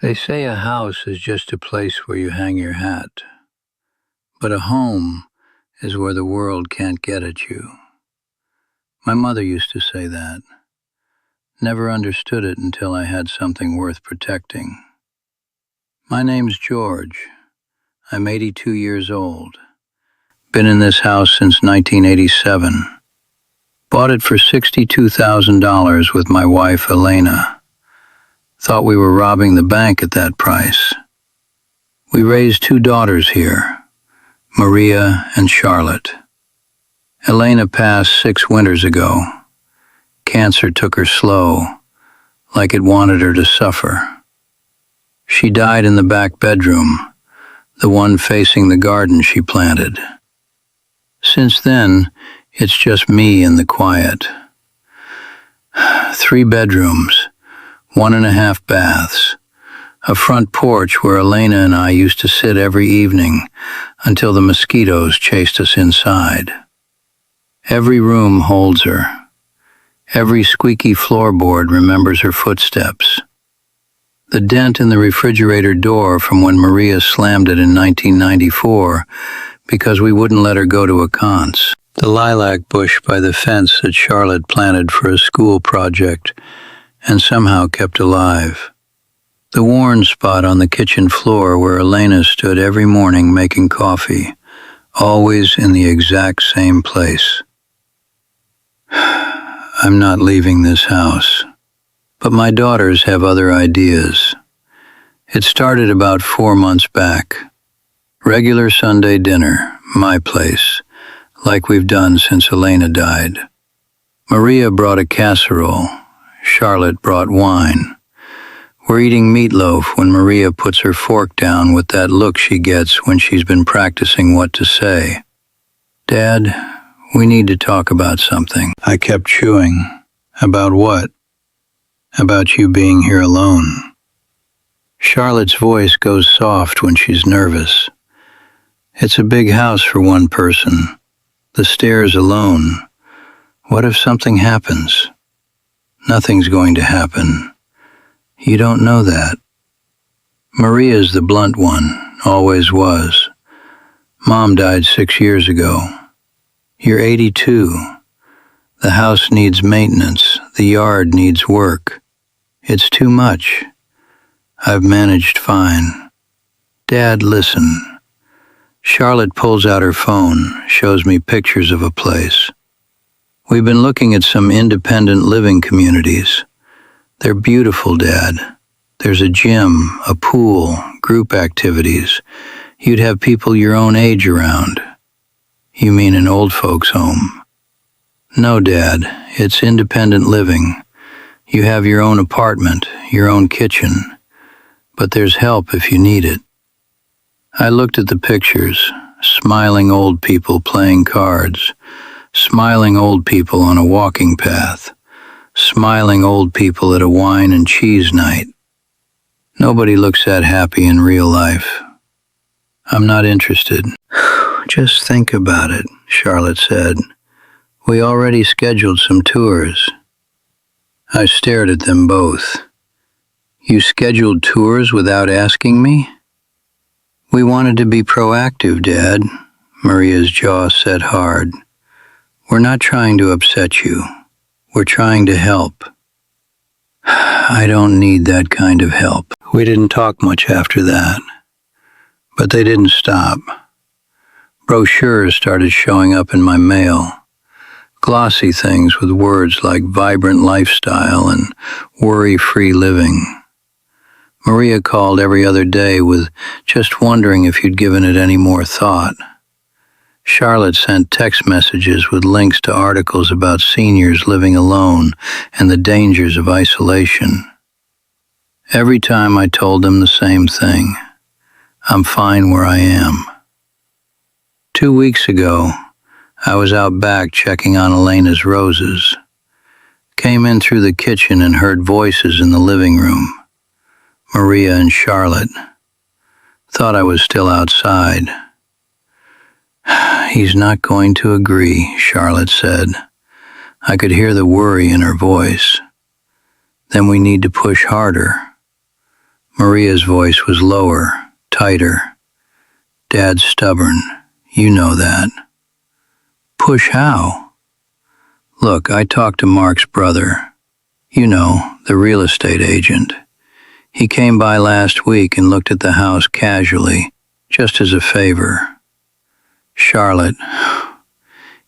They say a house is just a place where you hang your hat, but a home is where the world can't get at you. My mother used to say that. Never understood it until I had something worth protecting. My name's George. I'm 82 years old. Been in this house since 1987. Bought it for $62,000 with my wife, Elena. Thought we were robbing the bank at that price. We raised two daughters here, Maria and Charlotte. Elena passed 6 winters ago. Cancer took her slow, like it wanted her to suffer. She died in the back bedroom, the one facing the garden she planted. Since then, it's just me and the quiet. 3 bedrooms, 1.5 baths, a front porch where Elena and I used to sit every evening until the mosquitoes chased us inside. Every room holds her. Every squeaky floorboard remembers her footsteps. The dent in the refrigerator door from when Maria slammed it in 1994 because we wouldn't let her go to a cons. The lilac bush by the fence that Charlotte planted for a school project and somehow kept alive. The worn spot on the kitchen floor where Elena stood every morning making coffee, always in the exact same place. I'm not leaving this house, but my daughters have other ideas. It started about 4 months back. Regular Sunday dinner, my place, like we've done since Elena died. Maria brought a casserole. Charlotte brought wine. We're eating meatloaf when Maria puts her fork down with that look she gets when she's been practicing what to say. Dad, we need to talk about something. I kept chewing. About what? About you being here alone. Charlotte's voice goes soft when she's nervous. It's a big house for one person. The stairs alone. What if something happens? Nothing's going to happen. You don't know that. Maria's the blunt one, always was. Mom died 6 years ago. You're 82. The house needs maintenance. The yard needs work. It's too much. I've managed fine. Dad, listen. Charlotte pulls out her phone, shows me pictures of a place. We've been looking at some independent living communities. They're beautiful, Dad. There's a gym, a pool, group activities. You'd have people your own age around. You mean an old folks' home? No, Dad. It's independent living. You have your own apartment, your own kitchen. But there's help if you need it. I looked at the pictures, smiling old people playing cards, smiling old people on a walking path, smiling old people at a wine and cheese night. Nobody looks that happy in real life. I'm not interested. Just think about it, Charlotte said. We already scheduled some tours. I stared at them both. You scheduled tours without asking me? We wanted to be proactive, Dad. Maria's jaw set hard. We're not trying to upset you. We're trying to help. I don't need that kind of help. We didn't talk much after that. But they didn't stop. Brochures started showing up in my mail. Glossy things with words like vibrant lifestyle and worry-free living. Maria called every other day with just wondering if you'd given it any more thought. Charlotte sent text messages with links to articles about seniors living alone and the dangers of isolation. Every time I told them the same thing. I'm fine where I am. 2 weeks ago, I was out back checking on Elena's roses. Came in through the kitchen and heard voices in the living room. Maria and Charlotte. Thought I was still outside. He's not going to agree, Charlotte said. I could hear the worry in her voice. Then we need to push harder. Maria's voice was lower, tighter. Dad's stubborn. You know that. Push how? Look, I talked to Mark's brother. You know, the real estate agent. He came by last week and looked at the house casually, just as a favor. Charlotte,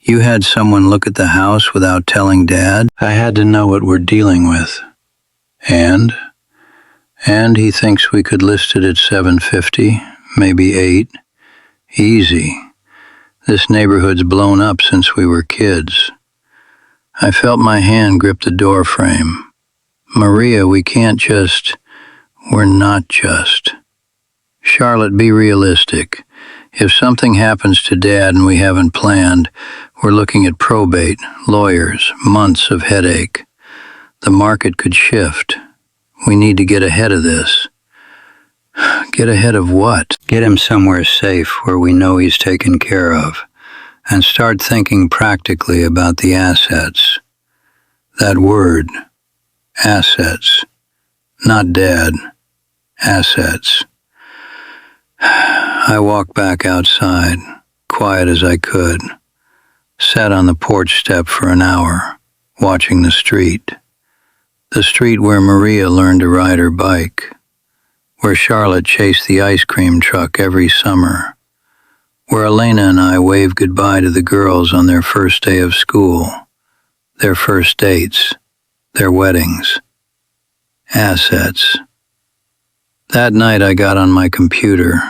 you had someone look at the house without telling Dad? I had to know what we're dealing with. And he thinks we could list it at $750, maybe $8. Easy. This neighborhood's blown up since we were kids. I felt my hand grip the door frame. Maria, we're not just. Charlotte, be realistic. If something happens to Dad and we haven't planned, we're looking at probate, lawyers, months of headache. The market could shift. We need to get ahead of this. Get ahead of what? Get him somewhere safe where we know he's taken care of, and start thinking practically about the assets. That word, assets. Not Dad, assets. I walked back outside, quiet as I could, sat on the porch step for an hour, watching the street. The street where Maria learned to ride her bike, where Charlotte chased the ice cream truck every summer, where Elena and I waved goodbye to the girls on their first day of school, their first dates, their weddings. Assets. That night I got on my computer,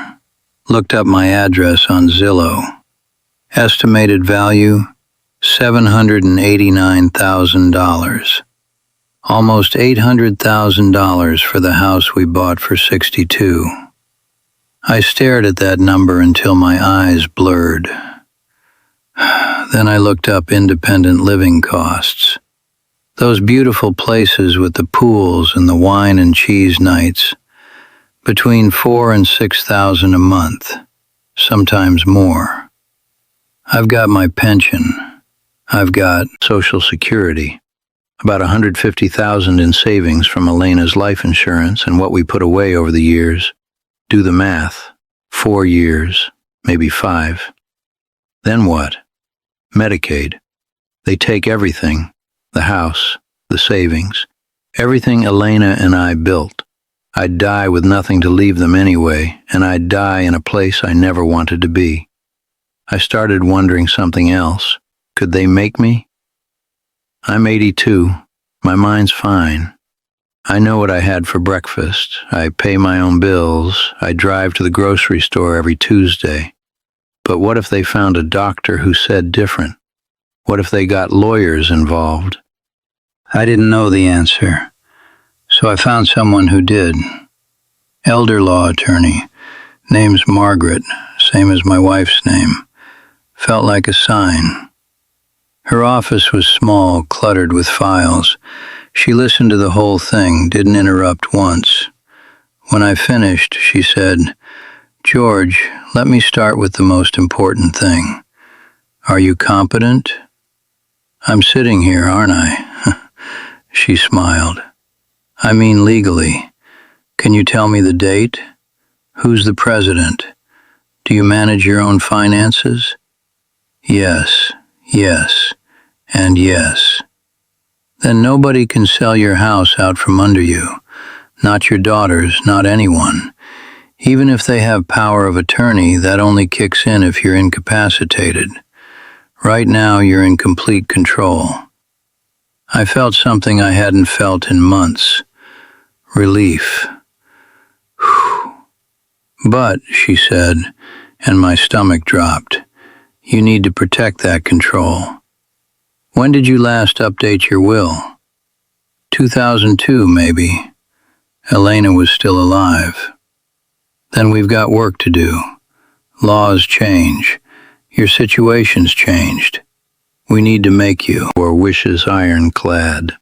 looked up my address on Zillow. Estimated value, $789,000. Almost $800,000 for the house we bought for $62. I stared at that number until my eyes blurred. Then I looked up independent living costs. Those beautiful places with the pools and the wine and cheese nights. Between $4,000 and $6,000 a month, sometimes more. I've got my pension. I've got Social Security. About $150,000 in savings from Elena's life insurance and what we put away over the years. Do the math. 4 years, maybe 5. Then what? Medicaid. They take everything. The house, the savings, everything Elena and I built. I'd die with nothing to leave them anyway, and I'd die in a place I never wanted to be. I started wondering something else. Could they make me? I'm 82. My mind's fine. I know what I had for breakfast. I pay my own bills. I drive to the grocery store every Tuesday. But what if they found a doctor who said different? What if they got lawyers involved? I didn't know the answer, so I found someone who did. Elder law attorney, name's Margaret, same as my wife's name. Felt like a sign. Her office was small, cluttered with files. She listened to the whole thing, didn't interrupt once. When I finished, she said, "George, let me start with the most important thing. Are you competent?" "I'm sitting here, aren't I?" She smiled. "I mean legally. Can you tell me the date? Who's the president? Do you manage your own finances?" "Yes, yes, and yes." "Then nobody can sell your house out from under you. Not your daughters, not anyone. Even if they have power of attorney, that only kicks in if you're incapacitated. Right now, you're in complete control." I felt something I hadn't felt in months. Relief. Whew. "But," she said, and my stomach dropped, "you need to protect that control. When did you last update your will?" 2002, maybe. Elena was still alive. "Then we've got work to do. Laws change. Your situation's changed. We need to make you, or wishes ironclad."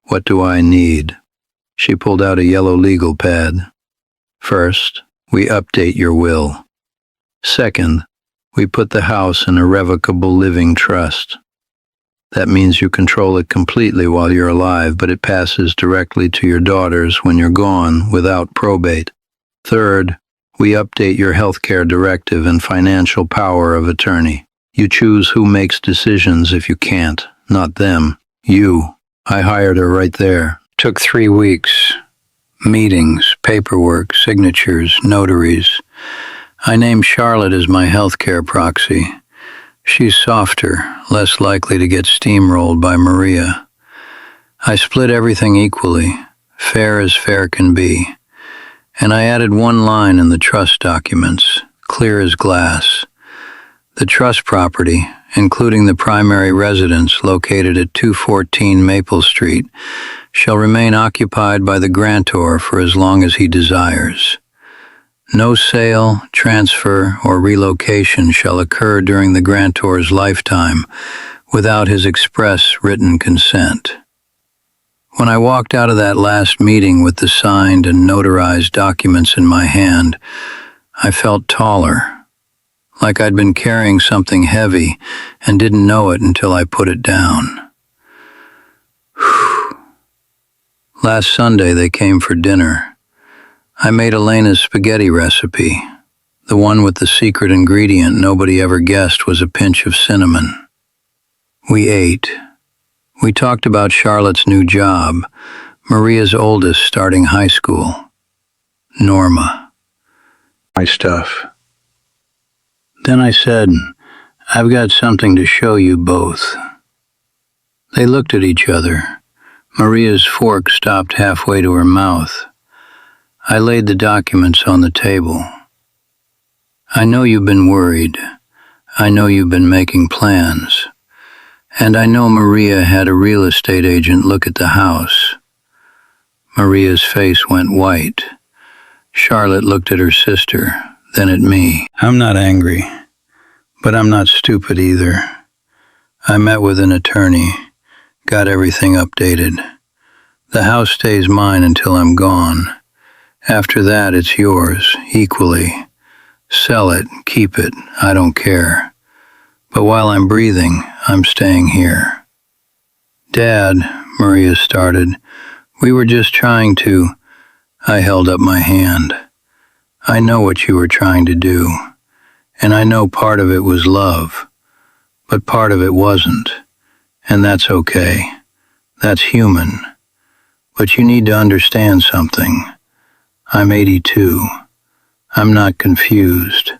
"What do I need?" She pulled out a yellow legal pad. "First, we update your will. Second, we put the house in a Revocable Living Trust. That means you control it completely while you're alive, but it passes directly to your daughters when you're gone without probate. Third, we update your healthcare directive and financial power of attorney. You choose who makes decisions if you can't, not them. You. I hired her right there. Took 3 weeks. Meetings, paperwork, signatures, notaries. I named Charlotte as my healthcare proxy. She's softer, less likely to get steamrolled by Maria. I split everything equally, fair as fair can be. And I added one line in the trust documents, clear as glass. The trust property, including the primary residence located at 214 Maple Street, shall remain occupied by the grantor for as long as he desires. No sale, transfer, or relocation shall occur during the grantor's lifetime without his express written consent. When I walked out of that last meeting with the signed and notarized documents in my hand, I felt taller, like I'd been carrying something heavy and didn't know it until I put it down. Last Sunday they came for dinner. I made Elena's spaghetti recipe, the one with the secret ingredient nobody ever guessed was a pinch of cinnamon. We ate. We talked about Charlotte's new job, Maria's oldest starting high school. Norma. My stuff. Then I said, I've got something to show you both. They looked at each other. Maria's fork stopped halfway to her mouth. I laid the documents on the table. I know you've been worried. I know you've been making plans. And I know Maria had a real estate agent look at the house. Maria's face went white. Charlotte looked at her sister, then at me. I'm not angry, but I'm not stupid either. I met with an attorney, got everything updated. The house stays mine until I'm gone. After that, it's yours, equally. Sell it, keep it, I don't care. But while I'm breathing, I'm staying here. Dad, Maria started, we were just trying to... I held up my hand. I know what you were trying to do, and I know part of it was love, but part of it wasn't, and that's okay. That's human. But you need to understand something. I'm 82. I'm not confused.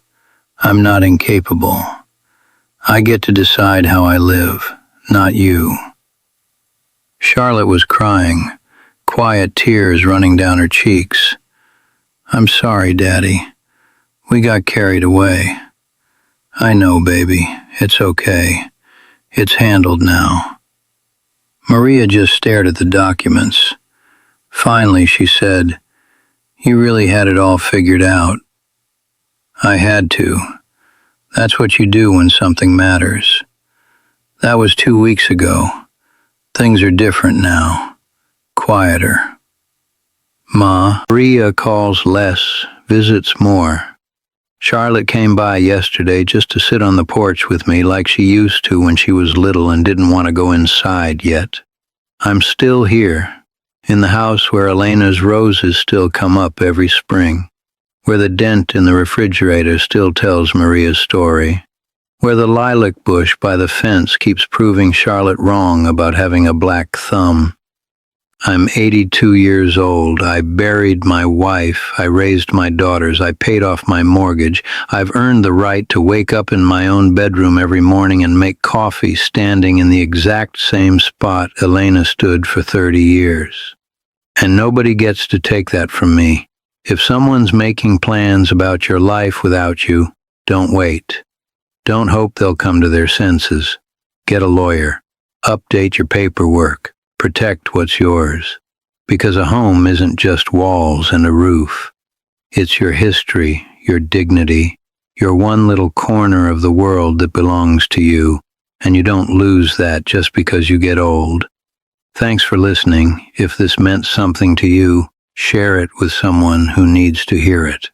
I'm not incapable. I get to decide how I live, not you. Charlotte was crying, quiet tears running down her cheeks. I'm sorry, Daddy. We got carried away. I know, baby. It's okay. It's handled now. Maria just stared at the documents. Finally, she said, You really had it all figured out. I had to. That's what you do when something matters. That was 2 weeks ago. Things are different now. Quieter. Ma, Maria calls less, visits more. Charlotte came by yesterday just to sit on the porch with me like she used to when she was little and didn't want to go inside yet. I'm still here. In the house where Elena's roses still come up every spring, where the dent in the refrigerator still tells Maria's story, where the lilac bush by the fence keeps proving Charlotte wrong about having a black thumb. I'm 82 years old. I buried my wife. I raised my daughters. I paid off my mortgage. I've earned the right to wake up in my own bedroom every morning and make coffee standing in the exact same spot Elena stood for 30 years. And nobody gets to take that from me. If someone's making plans about your life without you, don't wait. Don't hope they'll come to their senses. Get a lawyer. Update your paperwork. Protect what's yours. Because a home isn't just walls and a roof. It's your history, your dignity, your one little corner of the world that belongs to you, and you don't lose that just because you get old. Thanks for listening. If this meant something to you, share it with someone who needs to hear it.